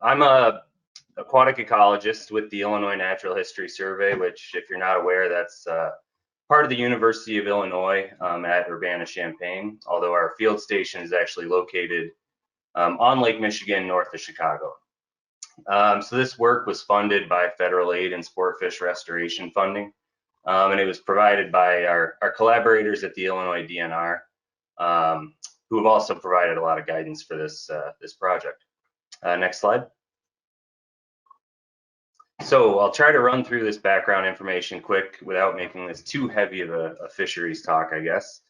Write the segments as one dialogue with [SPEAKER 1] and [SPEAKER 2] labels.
[SPEAKER 1] I'm a aquatic ecologist with the Illinois Natural History Survey, which, if you're not aware, that's part of the University of Illinois at Urbana-Champaign, although our field station is actually located on Lake Michigan, north of Chicago. So this work was funded by federal aid and sport fish restoration funding, and it was provided by our collaborators at the Illinois DNR, who have also provided a lot of guidance for this project. Next slide. So I'll try to run through this background information quick without making this too heavy of a fisheries talk, I guess.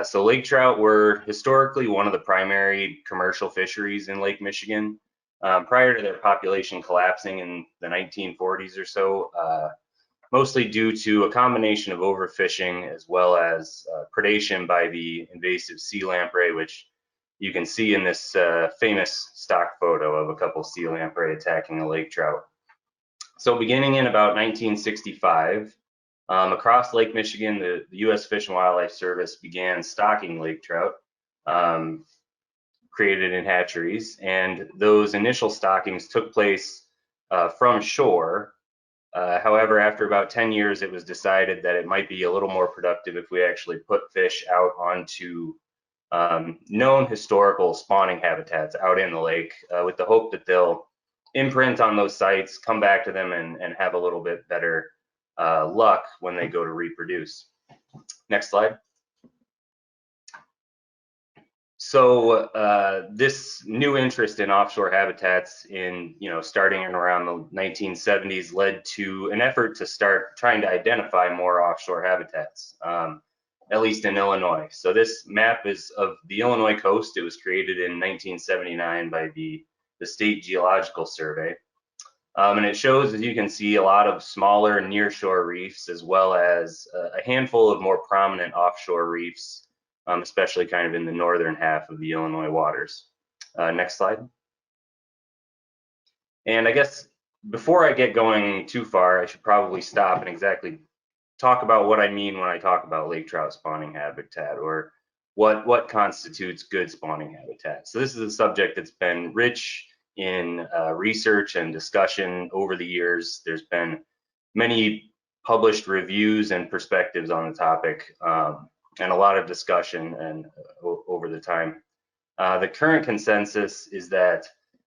[SPEAKER 1] So lake trout were historically one of the primary commercial fisheries in Lake Michigan prior to their population collapsing in the 1940s or so, mostly due to a combination of overfishing as well as predation by the invasive sea lamprey, which you can see in this famous stock photo of a couple sea lamprey attacking a lake trout. So beginning in about 1965, across Lake Michigan, the U.S. Fish and Wildlife Service began stocking lake trout created in hatcheries, and those initial stockings took place from shore. However, after about 10 years, it was decided that it might be a little more productive if we actually put fish out onto known historical spawning habitats out in the lake with the hope that they'll imprint on those sites, come back to them, and have a little bit better luck when they go to reproduce. Next slide. So this new interest in offshore habitats starting in around the 1970s led to an effort to start trying to identify more offshore habitats, at least in Illinois. So this map is of the Illinois coast. It was created in 1979 by the State Geological Survey. And it shows, as you can see, a lot of smaller nearshore reefs, as well as a handful of more prominent offshore reefs, especially kind of in the northern half of the Illinois waters. Next slide. And I guess before I get going too far, I should probably stop and exactly talk about what I mean when I talk about lake trout spawning habitat, or what constitutes good spawning habitat. So this is a subject that's been rich in research and discussion over the years. There's been many published reviews and perspectives on the topic, and a lot of discussion and over the time. The current consensus is that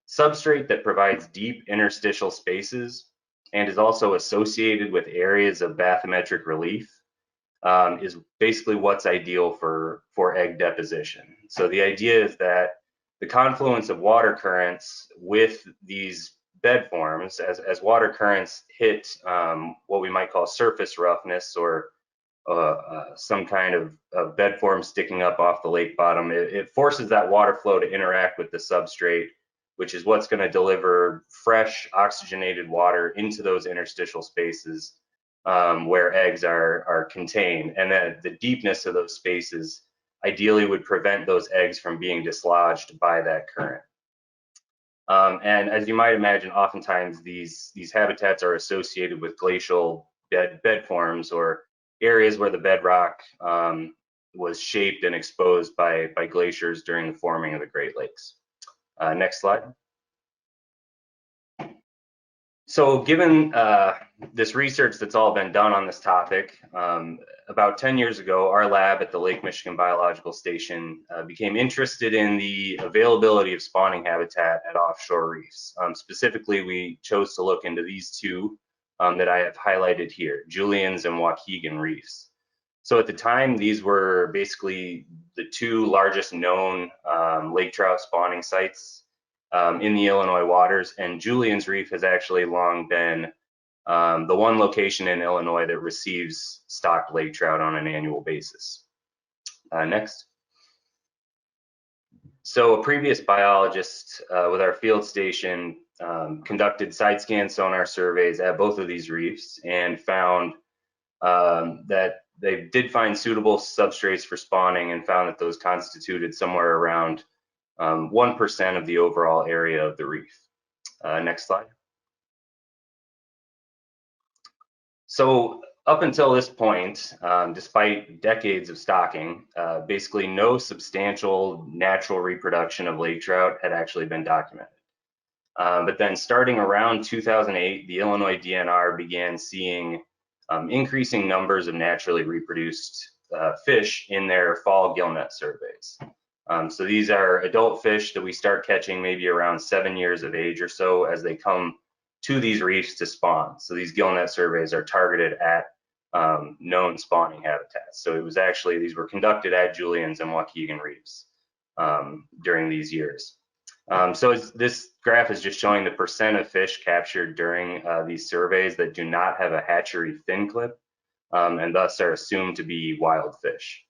[SPEAKER 1] substrate that provides deep interstitial spaces and is also associated with areas of bathymetric relief is basically what's ideal for egg deposition. So the idea is that the confluence of water currents with these bed forms, as water currents hit what we might call surface roughness, or some kind of bed form sticking up off the lake bottom, it forces that water flow to interact with the substrate, which is what's going to deliver fresh oxygenated water into those interstitial spaces where eggs are contained. And then the deepness of those spaces ideally would prevent those eggs from being dislodged by that current. And as you might imagine, oftentimes these habitats are associated with glacial bed forms, or areas where the bedrock was shaped and exposed by glaciers during the forming of the Great Lakes. Next slide. So given this research that's all been done on this topic, about 10 years ago, our lab at the Lake Michigan Biological Station became interested in the availability of spawning habitat at offshore reefs. Specifically, we chose to look into these two that I have highlighted here, Julien's and Waukegan reefs. So at the time, these were basically the two largest known lake trout spawning sites in the Illinois waters, and Julien's Reef has actually long been the one location in Illinois that receives stocked lake trout on an annual basis. Next. So a previous biologist with our field station conducted side scan sonar surveys at both of these reefs and found that they did find suitable substrates for spawning, and found that those constituted somewhere around 1% of the overall area of the reef. Next slide. So up until this point, despite decades of stocking, basically no substantial natural reproduction of lake trout had actually been documented. But then starting around 2008, the Illinois DNR began seeing increasing numbers of naturally reproduced fish in their fall gillnet surveys. So these are adult fish that we start catching maybe around 7 years of age or so as they come to these reefs to spawn. So these gillnet surveys are targeted at known spawning habitats. So it was actually, these were conducted at Julien's and Waukegan reefs during these years. So this graph is just showing the percent of fish captured during these surveys that do not have a hatchery fin clip and thus are assumed to be wild fish.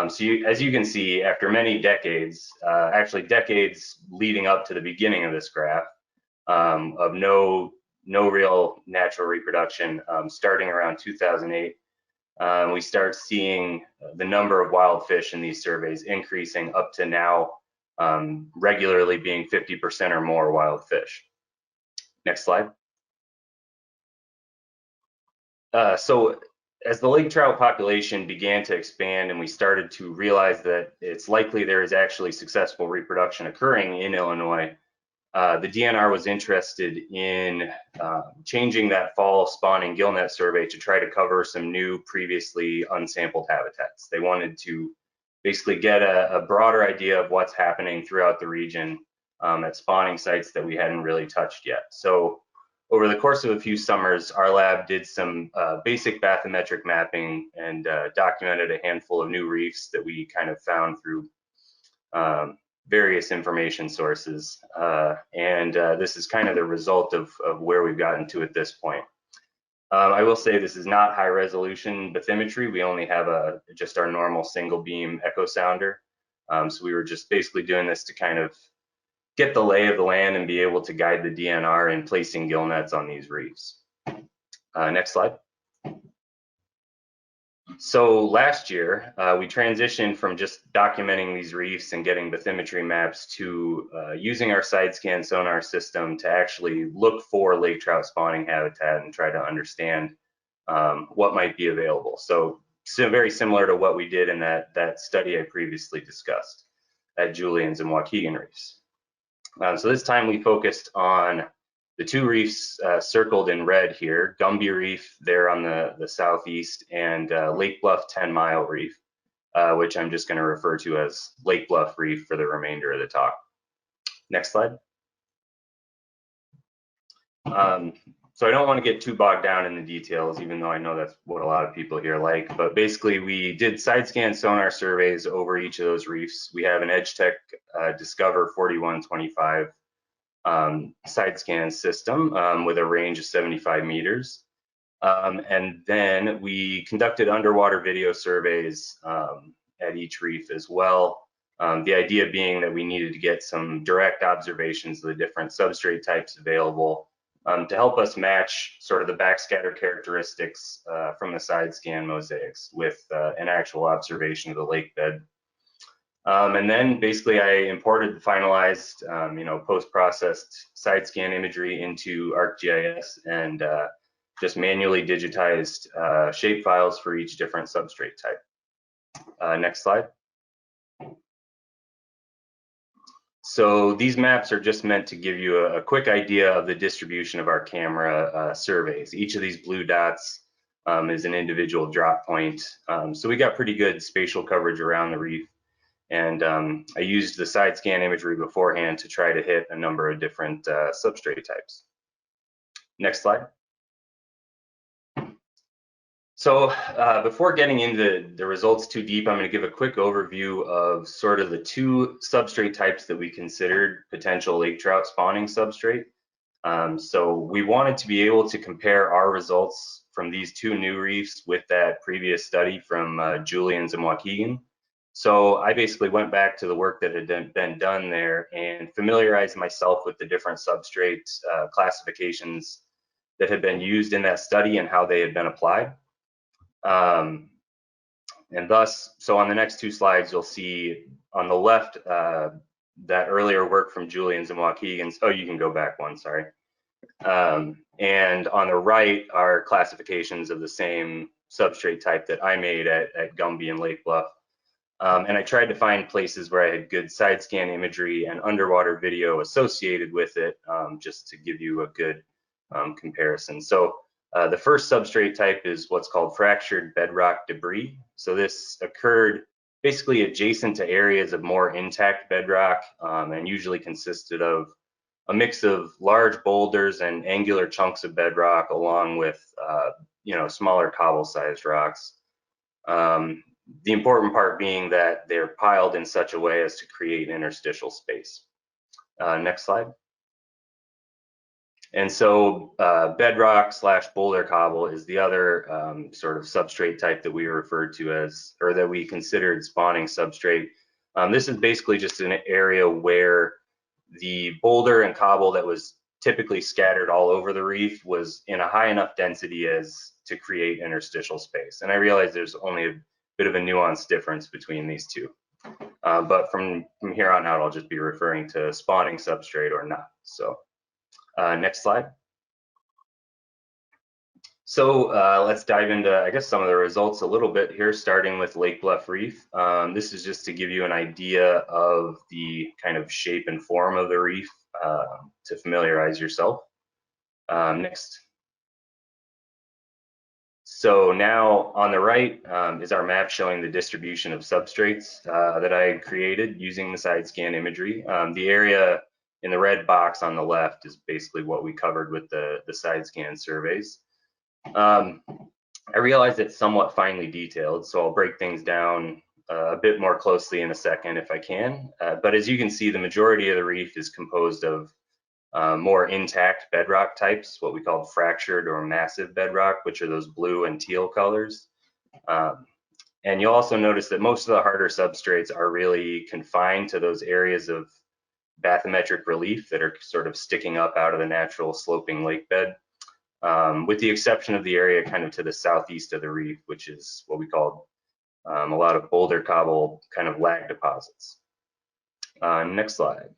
[SPEAKER 1] So as you can see, after many decades, actually decades leading up to the beginning of this graph, of no real natural reproduction, starting around 2008, we start seeing the number of wild fish in these surveys increasing up to now regularly being 50% or more wild fish. Next slide. So as the lake trout population began to expand and we started to realize that it's likely there is actually successful reproduction occurring in Illinois, the DNR was interested in changing that fall spawning gillnet survey to try to cover some new previously unsampled habitats. They wanted to basically get a broader idea of what's happening throughout the region at spawning sites that we hadn't really touched yet. So over the course of a few summers, our lab did some basic bathymetric mapping and documented a handful of new reefs that we kind of found through various information sources. This is kind of the result of where we've gotten to at this point. I will say this is not high resolution bathymetry. We only have just our normal single beam echo sounder. So we were just basically doing this to kind of get the lay of the land and be able to guide the DNR in placing gill nets on these reefs. Next slide. So last year, we transitioned from just documenting these reefs and getting bathymetry maps to using our side scan sonar system to actually look for lake trout spawning habitat and try to understand what might be available. So very similar to what we did in that study I previously discussed at Julien's and Waukegan reefs. So this time we focused on the two reefs circled in red here, Gumby Reef there on the southeast, and Lake Bluff 10-mile reef, which I'm just going to refer to as Lake Bluff Reef for the remainder of the talk. Next slide. So I don't want to get too bogged down in the details, even though I know that's what a lot of people here like, but basically we did side scan sonar surveys over each of those reefs. We have an EdgeTech Discover 4125 side scan system with a range of 75 meters. And then we conducted underwater video surveys at each reef as well. The idea being that we needed to get some direct observations of the different substrate types available to help us match sort of the backscatter characteristics from the side scan mosaics with an actual observation of the lake bed. And then basically I imported the finalized, post-processed side scan imagery into ArcGIS and just manually digitized shape files for each different substrate type. Next slide. So these maps are just meant to give you a quick idea of the distribution of our camera surveys. Each of these blue dots is an individual drop point. So we got pretty good spatial coverage around the reef. And I used the side scan imagery beforehand to try to hit a number of different substrate types. Next slide. So before getting into the results too deep, I'm going to give a quick overview of sort of the two substrate types that we considered potential lake trout spawning substrate. So we wanted to be able to compare our results from these two new reefs with that previous study from Julien's and Waukegan. So I basically went back to the work that had been done there and familiarized myself with the different substrate classifications that had been used in that study and how they had been applied. And thus, so on the next two slides, you'll see on the left that earlier work from Julien's and Waukegan's. Oh, you can go back one, sorry. And on the right are classifications of the same substrate type that I made at Gumby and Lake Bluff. And I tried to find places where I had good side scan imagery and underwater video associated with it, just to give you a good comparison. So the first substrate type is what's called fractured bedrock debris. So this occurred basically adjacent to areas of more intact bedrock, and usually consisted of a mix of large boulders and angular chunks of bedrock, along with smaller cobble-sized rocks. The important part being that they're piled in such a way as to create interstitial space. Next slide. And so bedrock / Boulder-Cobble is the other sort of substrate type that we referred to as, or that we considered spawning substrate. This is basically just an area where the boulder and cobble that was typically scattered all over the reef was in a high enough density as to create interstitial space. And I realize there's only a bit of a nuanced difference between these two. But from here on out, I'll just be referring to spawning substrate or not. So next slide. So let's dive into, I guess, some of the results a little bit here, starting with Lake Bluff Reef. This is just to give you an idea of the kind of shape and form of the reef, to familiarize yourself. Next. So now on the right is our map showing the distribution of substrates that I created using the side scan imagery. The area in the red box on the left is basically what we covered with the side scan surveys. I realize it's somewhat finely detailed, so I'll break things down a bit more closely in a second if I can. But as you can see, the majority of the reef is composed of more intact bedrock types, what we call fractured or massive bedrock, which are those blue and teal colors. And you'll also notice that most of the harder substrates are really confined to those areas of bathymetric relief that are sort of sticking up out of the natural sloping lake bed. With the exception of the area kind of to the southeast of the reef, which is what we call a lot of Boulder-Cobble kind of lag deposits. Next slide.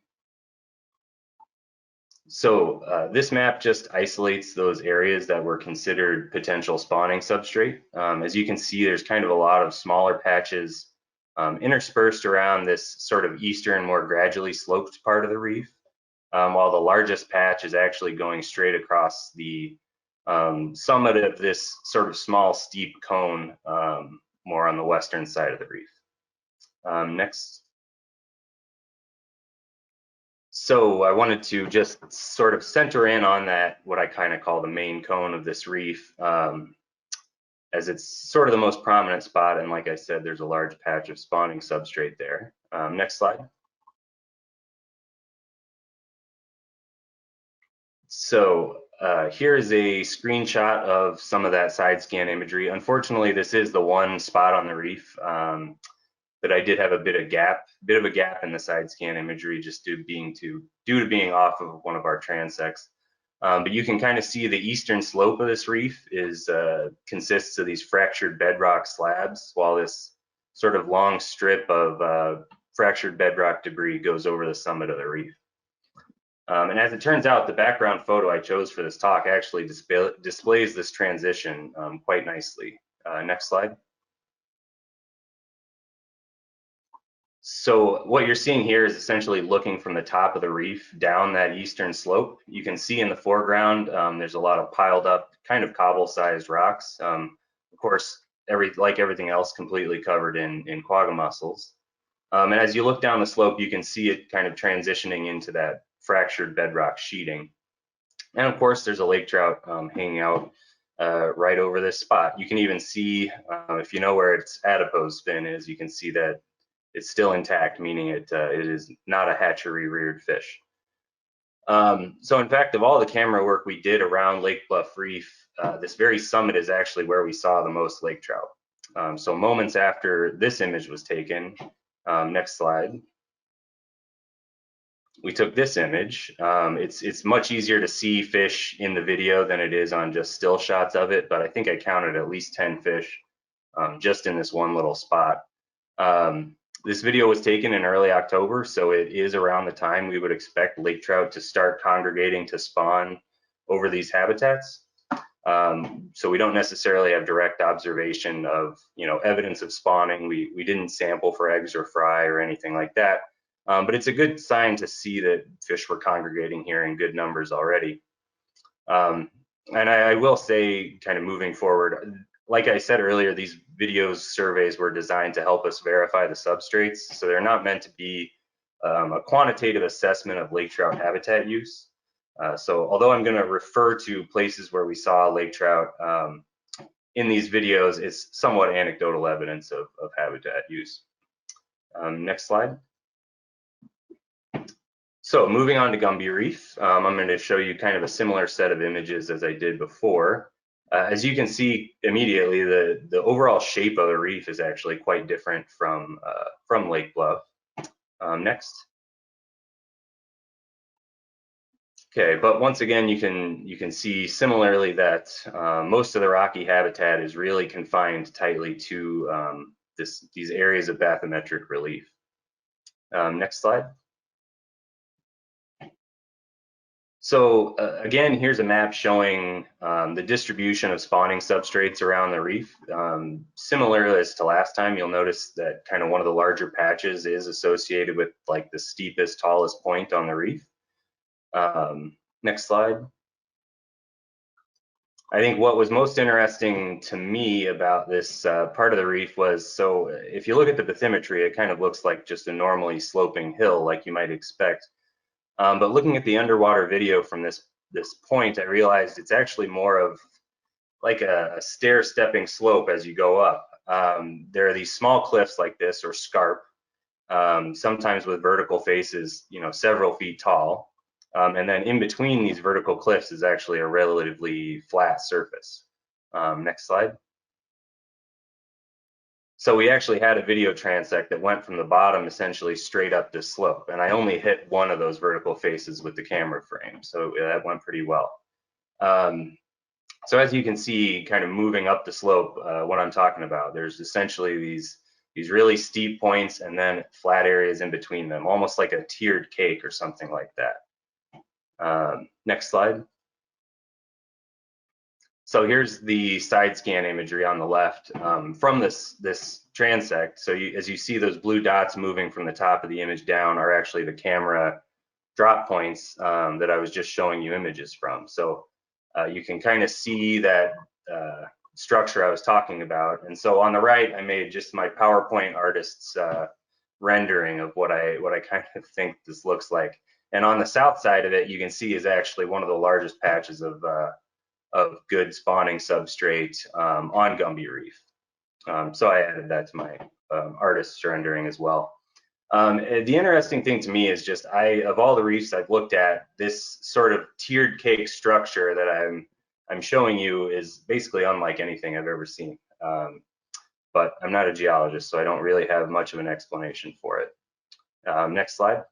[SPEAKER 1] So this map just isolates those areas that were considered potential spawning substrate. As you can see, there's kind of a lot of smaller patches interspersed around this sort of eastern, more gradually sloped part of the reef, while the largest patch is actually going straight across the summit of this sort of small steep cone, more on the western side of the reef. Next. So I wanted to just sort of center in on that, what I kind of call the main cone of this reef, as it's sort of the most prominent spot. And like I said, there's a large patch of spawning substrate there. Next slide. So here is a screenshot of some of that side scan imagery. Unfortunately, this is the one spot on the reef that I did have a bit of a gap in the side scan imagery, just due to being off of one of our transects. But you can kind of see the eastern slope of this reef consists of these fractured bedrock slabs, while this sort of long strip of fractured bedrock debris goes over the summit of the reef. And as it turns out, the background photo I chose for this talk actually displays this transition quite nicely. Next slide. So what you're seeing here is essentially looking from the top of the reef down that eastern slope. You can see in the foreground, there's a lot of piled up kind of cobble-sized rocks. Of course, like everything else, completely covered in quagga mussels. And as you look down the slope, you can see it kind of transitioning into that fractured bedrock sheeting. And of course, there's a lake trout hanging out right over this spot. You can even see, if you know where its adipose fin is, you can see that it's still intact, meaning it is not a hatchery reared fish. So in fact, of all the camera work we did around Lake Bluff Reef, this very summit is actually where we saw the most lake trout. So moments after this image was taken, next slide, we took this image. It's much easier to see fish in the video than it is on just still shots of it, but I think I counted at least 10 fish just in this one little spot. This video was taken in early October, so it is around the time we would expect lake trout to start congregating to spawn over these habitats. So we don't necessarily have direct observation of, evidence of spawning. We didn't sample for eggs or fry or anything like that. But it's a good sign to see that fish were congregating here in good numbers already. And I will say, kind of moving forward, like I said earlier, these videos surveys were designed to help us verify the substrates. So they're not meant to be a quantitative assessment of lake trout habitat use. So although I'm going to refer to places where we saw lake trout in these videos, it's somewhat anecdotal evidence of habitat use. Next slide. So moving on to Gumby Reef, I'm going to show you kind of a similar set of images as I did before. As you can see immediately, the overall shape of the reef is actually quite different from Lake Bluff. Next. Okay, but once again, you can see similarly that most of the rocky habitat is really confined tightly to these areas of bathymetric relief. Next slide. So again, here's a map showing the distribution of spawning substrates around the reef. Similar as to last time, you'll notice that kind of one of the larger patches is associated with like the steepest, tallest point on the reef. Next slide. I think what was most interesting to me about this part of the reef was, so if you look at the bathymetry, it kind of looks like just a normally sloping hill like you might expect. But looking at the underwater video from this point, I realized it's actually more of like a stair-stepping slope as you go up. There are these small cliffs like this, or scarp, sometimes with vertical faces, several feet tall. And then in between these vertical cliffs is actually a relatively flat surface. Next slide. So we actually had a video transect that went from the bottom essentially straight up this slope, and I only hit one of those vertical faces with the camera frame, so that went pretty well. So as you can see, kind of moving up the slope, what I'm talking about, there's essentially these really steep points and then flat areas in between them, almost like a tiered cake or something like that. Next slide. So here's the side scan imagery on the left from this transect. So as you see, those blue dots moving from the top of the image down are actually the camera drop points that I was just showing you images from. So you can kind of see that structure I was talking about. And so on the right, I made just my PowerPoint artist's rendering of what I kind of think this looks like. And on the south side of it, you can see is actually one of the largest patches of good spawning substrate on Gumby Reef. So I added that to my artist's rendering as well. The interesting thing to me is just of all the reefs I've looked at, this sort of tiered cake structure that I'm showing you is basically unlike anything I've ever seen. But I'm not a geologist, so I don't really have much of an explanation for it. Next slide.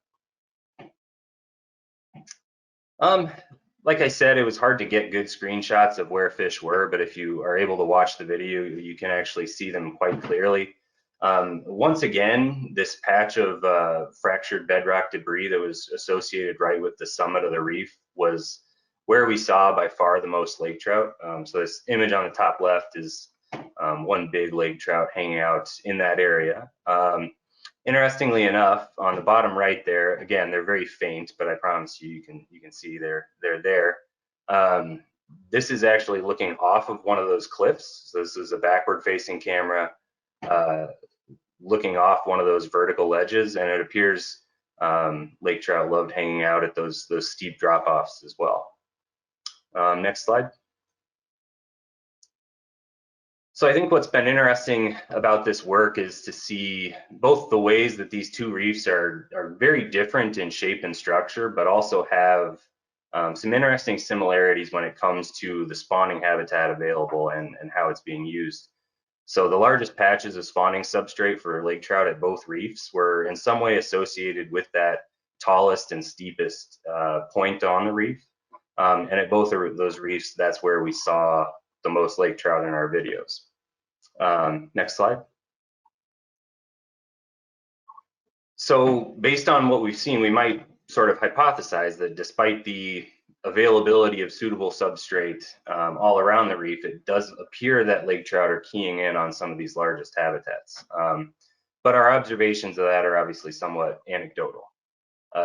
[SPEAKER 1] Like I said, it was hard to get good screenshots of where fish were, but if you are able to watch the video, you can actually see them quite clearly. Once again, this patch of fractured bedrock debris that was associated right with the summit of the reef was where we saw by far the most lake trout. So this image on the top left is one big lake trout hanging out in that area. Interestingly enough, on the bottom right there, again, they're very faint, but I promise you, you can see they're there. This is actually looking off of one of those cliffs. So this is a backward-facing camera looking off one of those vertical ledges, and it appears lake trout loved hanging out at those steep drop-offs as well. Next slide. So I think what's been interesting about this work is to see both the ways that these two reefs are very different in shape and structure, but also have some interesting similarities when it comes to the spawning habitat available and how it's being used. So the largest patches of spawning substrate for lake trout at both reefs were in some way associated with that tallest and steepest point on the reef. And at both of those reefs, that's where we saw the most lake trout in our videos. Next slide. So based on what we've seen, we might sort of hypothesize that despite the availability of suitable substrate all around the reef, it does appear that lake trout are keying in on some of these largest habitats. But our observations of that are obviously somewhat anecdotal.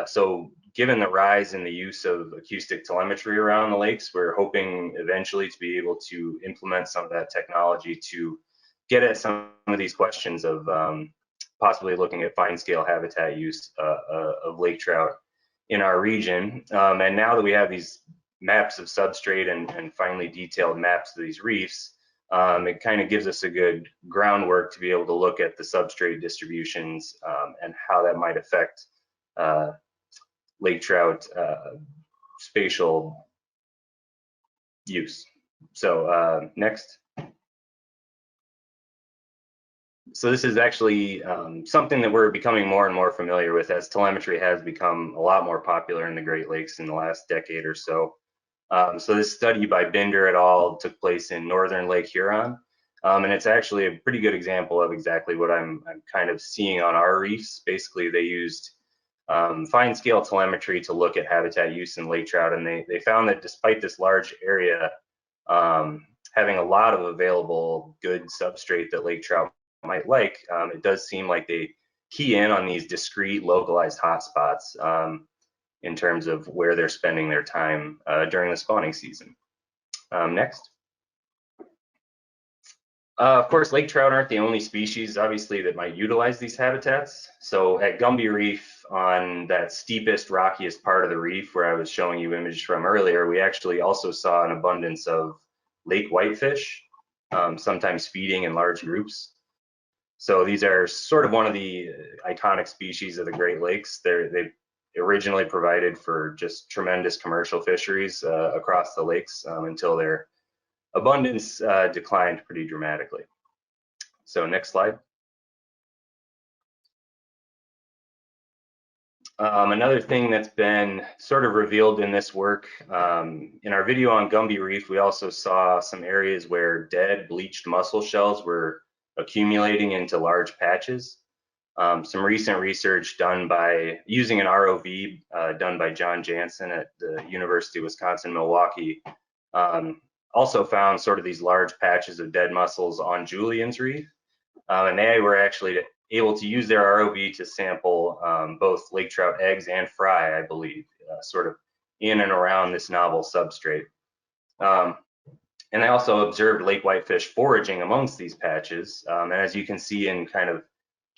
[SPEAKER 1] So given the rise in the use of acoustic telemetry around the lakes, we're hoping eventually to be able to implement some of that technology to get at some of these questions of possibly looking at fine scale habitat use of lake trout in our region. And now that we have these maps of substrate and finely detailed maps of these reefs, it kind of gives us a good groundwork to be able to look at the substrate distributions and how that might affect lake trout spatial use. So next. So this is actually something that we're becoming more and more familiar with as telemetry has become a lot more popular in the Great Lakes in the last decade or so. So this study by Binder et al. Took place in northern Lake Huron. And it's actually a pretty good example of exactly what I'm kind of seeing on our reefs. Basically, they used fine scale telemetry to look at habitat use in lake trout, and they found that despite this large area having a lot of available good substrate that lake trout might like, it does seem like they key in on these discrete localized hotspots in terms of where they're spending their time during the spawning season. Next. Of course, lake trout aren't the only species, obviously, that might utilize these habitats. So at Gumby Reef, on that steepest, rockiest part of the reef where I was showing you images from earlier, we actually also saw an abundance of lake whitefish, sometimes feeding in large groups. So these are sort of one of the iconic species of the Great Lakes. They originally provided for just tremendous commercial fisheries across the lakes until their abundance declined pretty dramatically. So next slide. Another thing that's been sort of revealed in this work, in our video on Gumby Reef, we also saw some areas where dead bleached mussel shells were accumulating into large patches. Some recent research done by using an ROV done by John Jansen at the University of Wisconsin-Milwaukee also found sort of these large patches of dead mussels on Julian's Reef. And they were actually able to use their ROV to sample both lake trout eggs and fry, I believe, sort of in and around this novel substrate. And I also observed lake whitefish foraging amongst these patches. And as you can see and kind of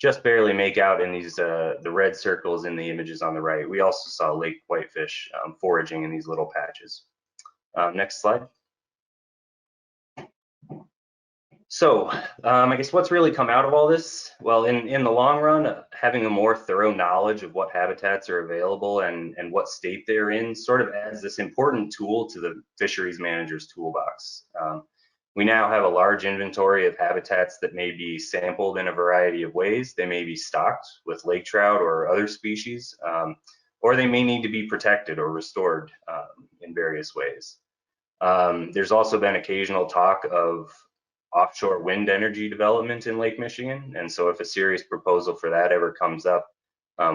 [SPEAKER 1] just barely make out in these the red circles in the images on the right, we also saw lake whitefish foraging in these little patches. Next slide. So I guess what's really come out of all this? Well, in the long run, having a more thorough knowledge of what habitats are available and what state they're in sort of adds this important tool to the fisheries manager's toolbox. We now have a large inventory of habitats that may be sampled in a variety of ways. They may be stocked with lake trout or other species, or they may need to be protected or restored in various ways. There's also been occasional talk of offshore wind energy development in Lake Michigan. And so if a serious proposal for that ever comes up,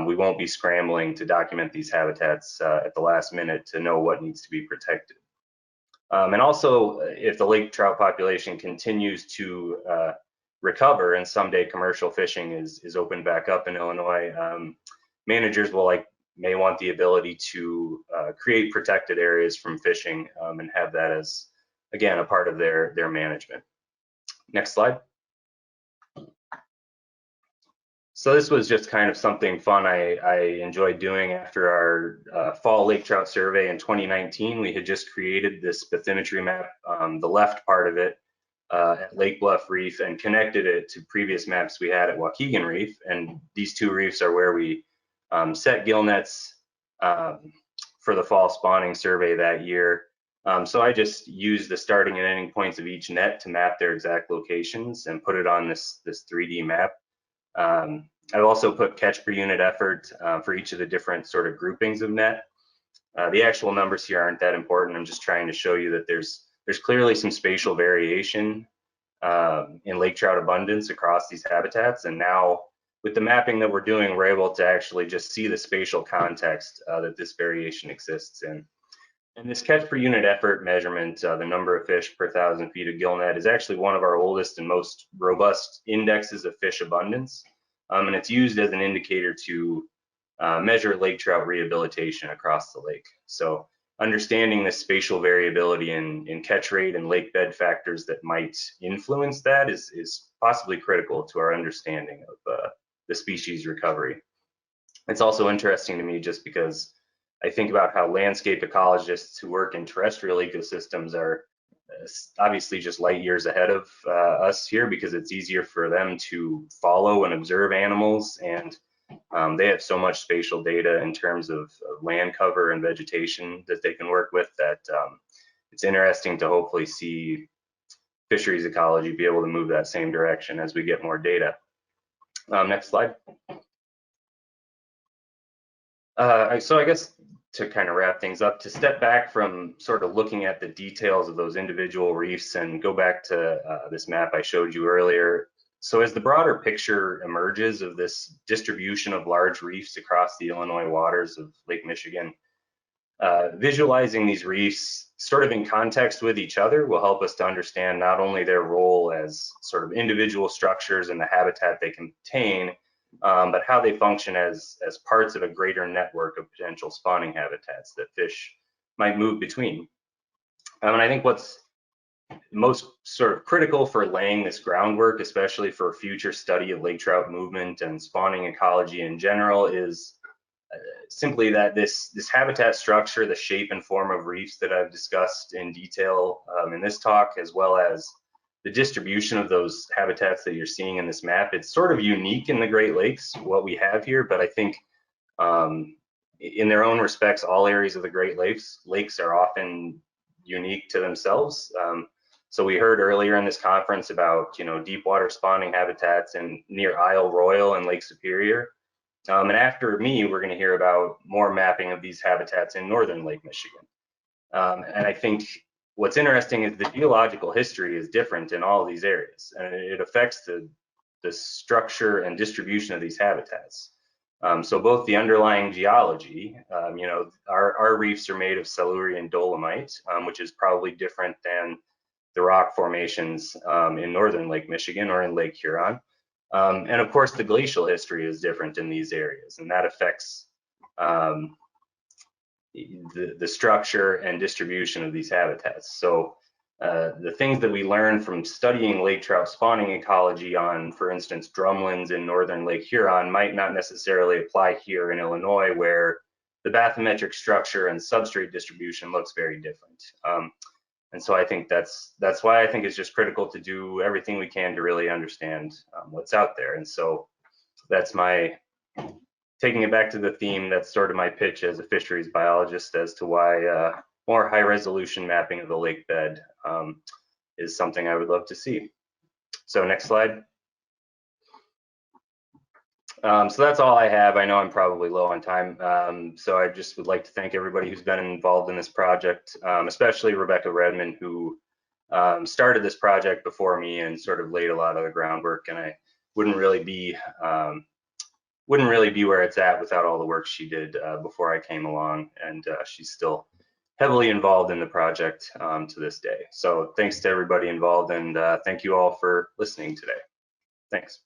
[SPEAKER 1] we won't be scrambling to document these habitats at the last minute to know what needs to be protected. And also, if the lake trout population continues to recover and someday commercial fishing is opened back up in Illinois, managers may want the ability to create protected areas from fishing and have that as, again, a part of their management. Next slide. So this was just kind of something fun I enjoyed doing after our fall lake trout survey in 2019. We had just created this bathymetry map, the left part of it at Lake Bluff Reef, and connected it to previous maps we had at Waukegan Reef. And these two reefs are where we set gill nets for the fall spawning survey that year. So I just used the starting and ending points of each net to map their exact locations and put it on this 3D map. I've also put catch per unit effort for each of the different sort of groupings of net. The actual numbers here aren't that important. I'm just trying to show you that there's clearly some spatial variation in lake trout abundance across these habitats. And now with the mapping that we're doing, we're able to actually just see the spatial context that this variation exists in. And this catch per unit effort measurement, the number of fish per 1,000 feet of gill net, is actually one of our oldest and most robust indexes of fish abundance. And it's used as an indicator to measure lake trout rehabilitation across the lake. So understanding the spatial variability in catch rate and lake bed factors that might influence that is possibly critical to our understanding of the species recovery. It's also interesting to me just because I think about how landscape ecologists who work in terrestrial ecosystems are obviously just light years ahead of us here, because it's easier for them to follow and observe animals, and they have so much spatial data in terms of land cover and vegetation that they can work with, that it's interesting to hopefully see fisheries ecology be able to move that same direction as we get more data. Next slide. So I guess to kind of wrap things up, to step back from sort of looking at the details of those individual reefs and go back to this map I showed you earlier. So as the broader picture emerges of this distribution of large reefs across the Illinois waters of Lake Michigan, visualizing these reefs sort of in context with each other will help us to understand not only their role as sort of individual structures and the habitat they contain, but how they function as parts of a greater network of potential spawning habitats that fish might move between. And I think what's most sort of critical for laying this groundwork, especially for future study of lake trout movement and spawning ecology in general, is simply that this habitat structure, the shape and form of reefs that I've discussed in detail in this talk, as well as the distribution of those habitats that you're seeing in this map, it's sort of unique in the Great Lakes, what we have here, but I think in their own respects, all areas of the Great Lakes are often unique to themselves. So we heard earlier in this conference about, deep water spawning habitats in near Isle Royale and Lake Superior. And after me, we're going to hear about more mapping of these habitats in northern Lake Michigan. And I think what's interesting is the geological history is different in all of these areas, and it affects the structure and distribution of these habitats. So both the underlying geology, our reefs are made of Silurian dolomite, which is probably different than the rock formations in northern Lake Michigan or in Lake Huron. And of course, the glacial history is different in these areas, and that affects the structure and distribution of these habitats. So the things that we learn from studying lake trout spawning ecology on, for instance, drumlins in northern Lake Huron might not necessarily apply here in Illinois, where the bathymetric structure and substrate distribution looks very different. And so I think that's why I think it's just critical to do everything we can to really understand what's out there. And so that's my, taking it back to the theme, that's sort of my pitch as a fisheries biologist as to why more high resolution mapping of the lake bed is something I would love to see. So next slide. So that's all I have. I know I'm probably low on time. So I just would like to thank everybody who's been involved in this project, especially Rebecca Redmond, who started this project before me and sort of laid a lot of the groundwork. And I wouldn't really be where it's at without all the work she did before I came along. And she's still heavily involved in the project to this day. So thanks to everybody involved, and thank you all for listening today. Thanks.